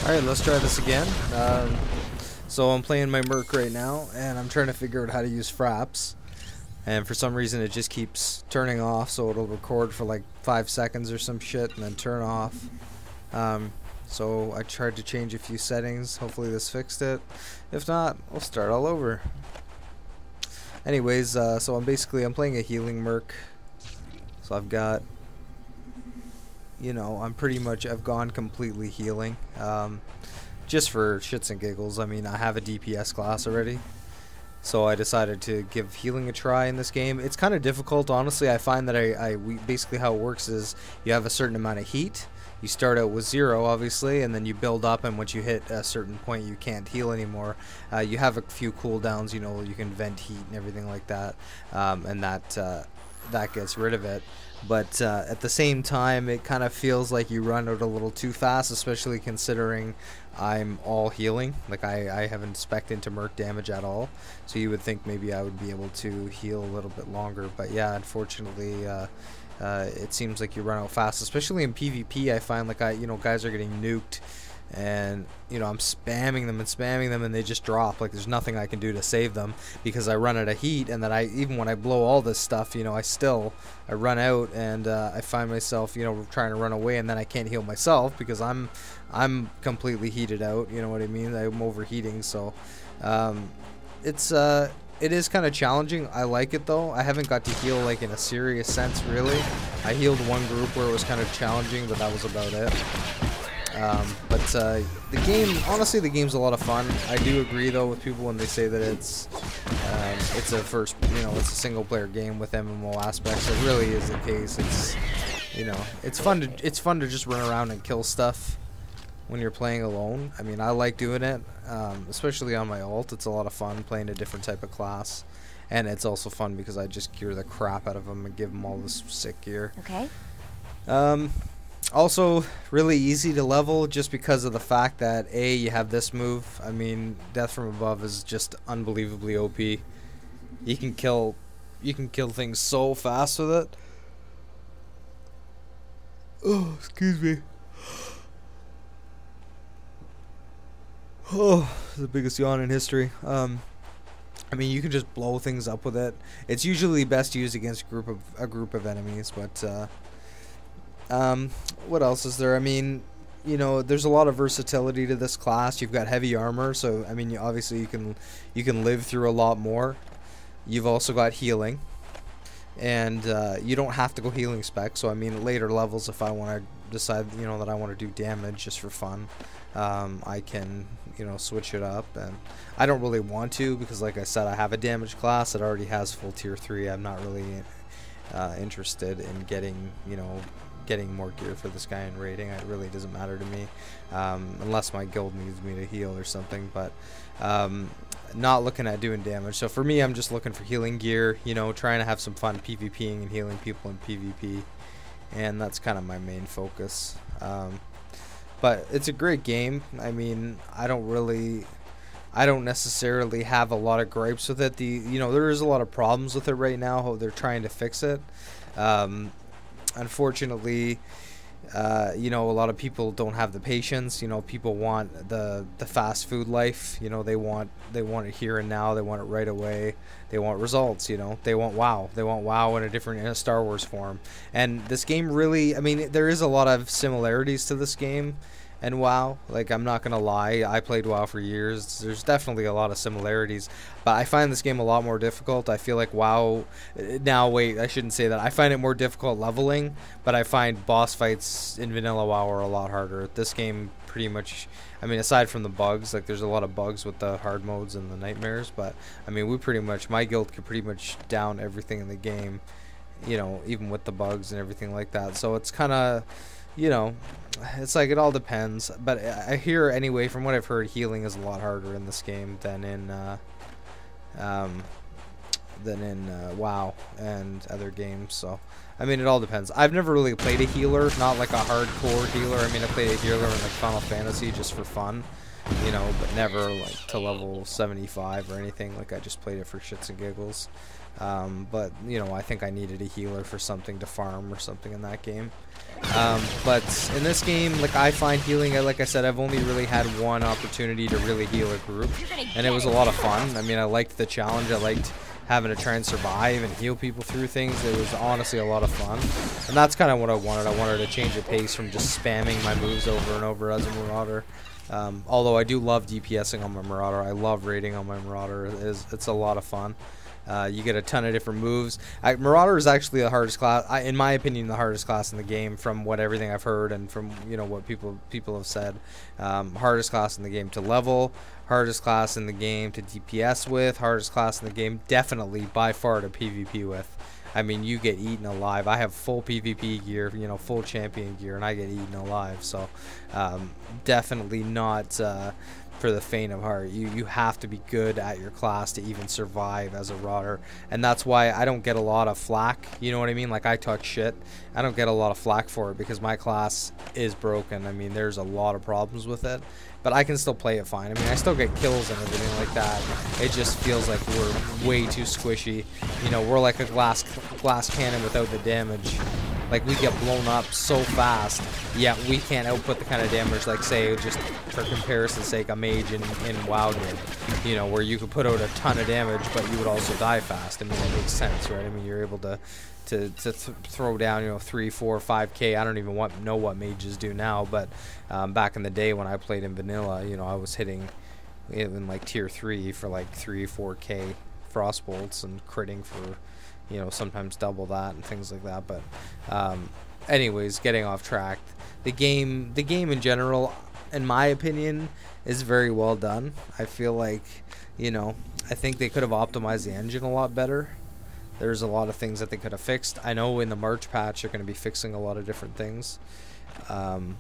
Alright, let's try this again. So I'm playing my Merc right now, and I'm trying to figure out how to use fraps. And for some reason it just keeps turning off, so it'll record for like 5 seconds or some shit, and then turn off. So I tried to change a few settings. Hopefully this fixed it. If not, we'll start all over. Anyways, so I'm playing a healing Merc. So I've got, you know, I've gone completely healing. Just for shits and giggles. I mean, I have a DPS class already, so I decided to give healing a try in this game. It's kind of difficult, honestly. I find that basically how it works is you have a certain amount of heat. You start out with 0, obviously, and then you build up, and once you hit a certain point, you can't heal anymore. You have a few cooldowns, you know, you can vent heat and everything like that, and that gets rid of it. But at the same time, it kind of feels like you run out a little too fast, especially considering I'm all healing. Like, I haven't spec'd into Merc damage at all, so you would think maybe I would be able to heal a little bit longer. But yeah, unfortunately, it seems like you run out fast, especially in PvP. I find like guys are getting nuked, and you know, I'm spamming them and they just drop. Like, there's nothing I can do to save them because I run out of heat, and that even when I blow all this stuff, you know, I run out, and I find myself, you know, trying to run away, and then I can't heal myself because I'm completely heated out, you know what I mean? I'm overheating. So it is kind of challenging. I like it though. I haven't got to heal like in a serious sense, really. I healed one group where it was kind of challenging, but that was about it. The game, honestly, the game's a lot of fun. I do agree though with people when they say that it's a single player game with MMO aspects. It really is the case. It's, you know, it's fun to just run around and kill stuff when you're playing alone. I mean, I like doing it, especially on my ult. It's a lot of fun playing a different type of class, and it's also fun because I just gear the crap out of them and give them all this sick gear. Okay. Also, really easy to level just because of the fact that you have this move. I mean, Death from Above is just unbelievably OP. You can kill things so fast with it. Oh, excuse me. Oh, the biggest yawn in history. I mean, you can just blow things up with it. It's usually best used against a group of enemies, but what else is there? I mean, you know, there's a lot of versatility to this class. You've got heavy armor, so I mean, obviously you can live through a lot more. You've also got healing, and you don't have to go healing spec. So I mean, at later levels, if I want to decide, you know, that I want to do damage just for fun, I can, you know, switch it up. And I don't really want to because, like I said, I have a damage class that already has full tier 3. I'm not really interested in getting more gear for this guy in raiding. It really doesn't matter to me, unless my guild needs me to heal or something. But not looking at doing damage. So for me, I'm just looking for healing gear, you know, trying to have some fun PvPing and healing people in PvP, and that's kind of my main focus. But it's a great game. I mean, I don't necessarily have a lot of gripes with it. You know, there is a lot of problems with it right now. How they're trying to fix it. Unfortunately, you know, a lot of people don't have the patience. You know, people want the fast food life. You know, they want it here and now. They want it right away. They want results. You know, they want WoW. They want WoW in a Star Wars form. And this game really, I mean, there is a lot of similarities to this game and WoW. Like, I'm not gonna lie, I played WoW for years. There's definitely a lot of similarities, but I find this game a lot more difficult. I feel like WoW, now wait, I shouldn't say that. I find it more difficult leveling, but I find boss fights in vanilla WoW are a lot harder. This game pretty much, I mean, aside from the bugs, like there's a lot of bugs with the hard modes and the nightmares, but I mean, my guild could pretty much down everything in the game, you know, even with the bugs and everything like that. So it's kind of, you know, it's like it all depends. But I hear anyway, from what I've heard, healing is a lot harder in this game than in WoW and other games. So I mean, it all depends. I've never really played a healer, not like a hardcore healer. I mean, I played a healer in like Final Fantasy just for fun, you know, but never like to level 75 or anything. Like, I just played it for shits and giggles. But you know, I think I needed a healer for something to farm or something in that game. But in this game, like, I find healing, like I said, I've only really had one opportunity to really heal a group, and it was a lot of fun. I mean, I liked the challenge. I liked having to try and survive and heal people through things. It was honestly a lot of fun, and that's kind of what I wanted. I wanted to change the pace from just spamming my moves over and over as a Marauder. Although I do love DPSing on my Marauder. I love raiding on my Marauder. It's a lot of fun. You get a ton of different moves. Marauder is actually the hardest class, in my opinion, the hardest class in the game, from what everything I've heard and from, you know, what people have said. Hardest class in the game to level, hardest class in the game to DPS with, hardest class in the game definitely by far to PvP with. I mean, you get eaten alive. I have full PvP gear, you know, full champion gear, and I get eaten alive. So definitely not for the faint of heart. You have to be good at your class to even survive as a Rauder, and that's why I don't get a lot of flack, you know what I mean? Like, I talk shit, I don't get a lot of flack for it because my class is broken. I mean, there's a lot of problems with it, but I can still play it fine. I mean, I still get kills and everything like that. It just feels like we're way too squishy. You know, we're like a glass cannon without the damage. Like, we get blown up so fast, yet we can't output the kind of damage, like, say, just for comparison's sake, a mage in WoW did. You know, where you could put out a ton of damage, but you would also die fast. I mean, it makes sense, right? I mean, you're able to throw down, you know, 3, 4, 5K. I don't even know what mages do now, but back in the day when I played in vanilla, you know, I was hitting in like tier 3 for like 3, 4K frost bolts and critting for, you know, sometimes double that and things like that. But anyways, getting off track, the game in general, in my opinion, is very well done. I feel like, you know, I think they could have optimized the engine a lot better. There's a lot of things that they could have fixed. I know in the March patch they're going to be fixing a lot of different things, and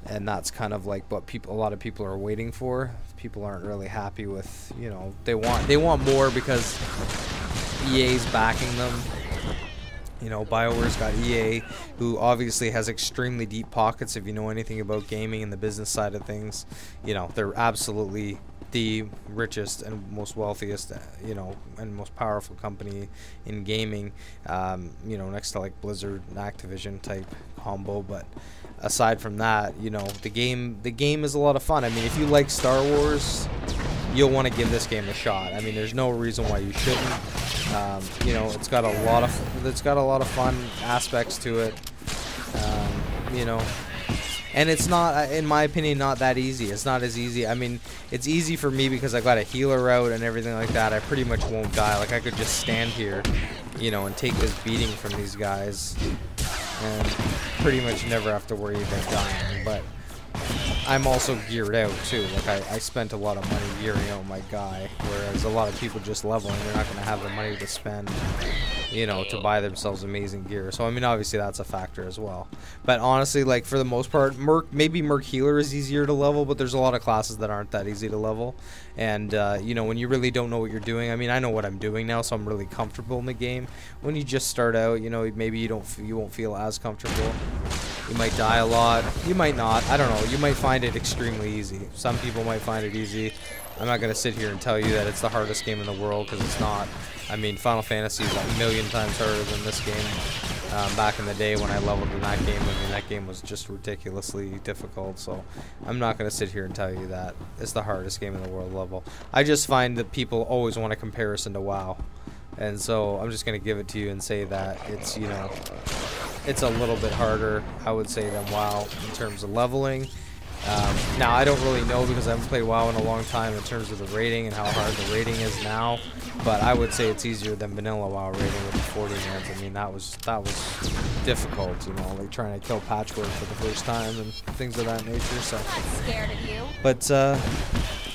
that's kind of like what a lot of people are waiting for. People aren't really happy with, you know, they want more because EA's backing them. You know, BioWare's got EA, who obviously has extremely deep pockets. If you know anything about gaming and the business side of things, you know, they're absolutely the richest and most wealthiest, you know, and most powerful company in gaming, you know, next to like Blizzard and Activision type combo. But aside from that, you know, the game is a lot of fun. I mean, if you like Star Wars, you'll want to give this game a shot. I mean, there's no reason why you shouldn't. You know, it's got a lot of fun aspects to it. You know, and it's not, in my opinion, not that easy. It's not as easy. I mean, it's easy for me because I got a healer out and everything like that. I pretty much won't die. Like, I could just stand here, you know, and take this beating from these guys and pretty much never have to worry about dying. But I'm also geared out too. Like, I spent a lot of money gearing out my guy, whereas a lot of people just leveling, they're not going to have the money to spend, you know, to buy themselves amazing gear. So I mean, obviously that's a factor as well. But honestly, like, for the most part, maybe Merc Healer is easier to level, but there's a lot of classes that aren't that easy to level. And you know, when you really don't know what you're doing, I mean, I know what I'm doing now, so I'm really comfortable in the game. When you just start out, you know, maybe you won't feel as comfortable. You might die a lot. You might not. I don't know. You might find it extremely easy. Some people might find it easy. I'm not going to sit here and tell you that it's the hardest game in the world, because it's not. I mean, Final Fantasy is a million times harder than this game. Back in the day when I leveled in that game, I mean, that game was just ridiculously difficult. So I'm not going to sit here and tell you that it's the hardest game in the world level. I just find that people always want a comparison to WoW. And so I'm just going to give it to you and say that it's, you know, it's a little bit harder, I would say, than WoW in terms of leveling. Now, I don't really know because I haven't played WoW in a long time in terms of the rating and how hard the rating is now, but I would say it's easier than vanilla WoW rating with the 40 mans. I mean, that was difficult, you know, like trying to kill Patchwork for the first time and things of that nature. So, I'm scared of you.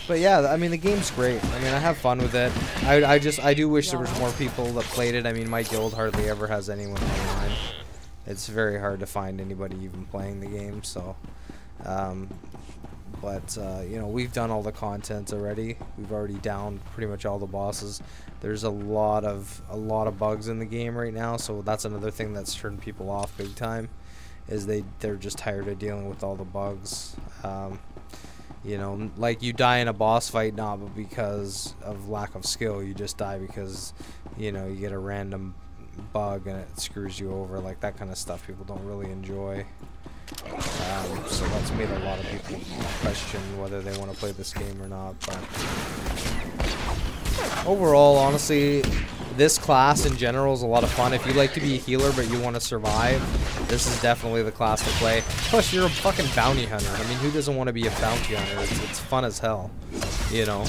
But yeah, I mean, the game's great. I mean, I have fun with it. I do wish there was more people that played it. I mean, my guild hardly ever has anyone online. It's very hard to find anybody even playing the game. So, you know, we've done all the content already. We've already downed pretty much all the bosses. There's a lot of bugs in the game right now. So that's another thing that's turned people off big time. Is they're just tired of dealing with all the bugs. You know, like, you die in a boss fight not because of lack of skill. You just die because, you know, you get a random bug and it screws you over, like that kind of stuff people don't really enjoy. So that's made a lot of people question whether they want to play this game or not. But overall, honestly, this class in general is a lot of fun. If you like to be a healer but you want to survive, this is definitely the class to play. Plus, you're a fucking bounty hunter. I mean, who doesn't want to be a bounty hunter? It's fun as hell, you know.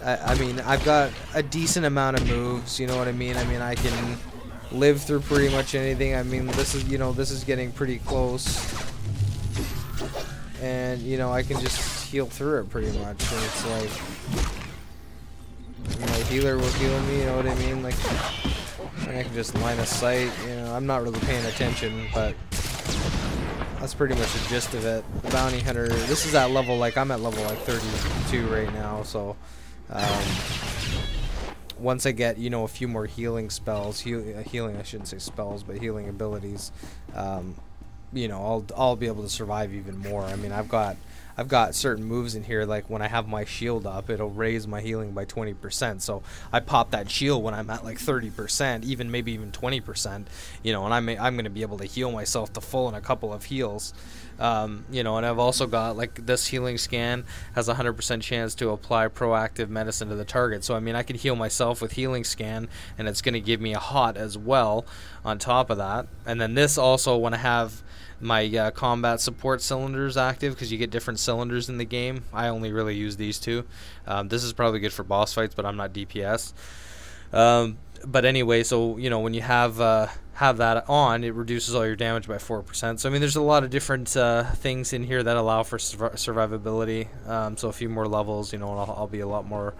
I mean, I've got a decent amount of moves, you know what I mean? I mean, I can live through pretty much anything. I mean, this is, you know, this is getting pretty close. And, you know, I can just heal through it pretty much. And it's like, my healer will heal me, you know what I mean? Like, I can just line of sight, you know, I'm not really paying attention, but that's pretty much the gist of it. The bounty hunter, this is at level, like, I'm at level, like, 32 right now, so, once I get, you know, a few more healing spells, healing, I shouldn't say spells, but healing abilities, you know, I'll be able to survive even more. I mean, I've got certain moves in here, like when I have my shield up, it'll raise my healing by 20%. So I pop that shield when I'm at like 30%, even maybe even 20%, you know, and I'm going to be able to heal myself to full in a couple of heals. You know, and I've also got, like, this healing scan has a 100% chance to apply proactive medicine to the target. So I mean, I can heal myself with healing scan, and it's going to give me a hot as well on top of that. And then this also, when I have my combat support cylinders active, because you get different cylinders in the game, I only really use these two. This is probably good for boss fights, but I'm not DPS. But anyway, so, you know, when you have that on, it reduces all your damage by 4%. So I mean, there's a lot of different things in here that allow for survivability. So a few more levels, you know, and I'll be a lot more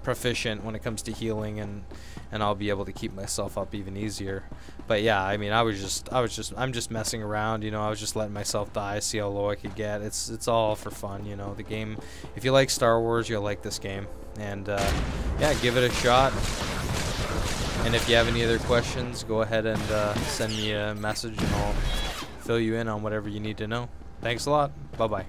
proficient when it comes to healing, and I'll be able to keep myself up even easier. But yeah, I mean, I'm just messing around, you know. I was just letting myself die, see how low I could get. It's all for fun, you know. The game, if you like Star Wars, you'll like this game. And yeah, give it a shot. And if you have any other questions, go ahead and send me a message, and I'll fill you in on whatever you need to know. Thanks a lot. Bye-bye.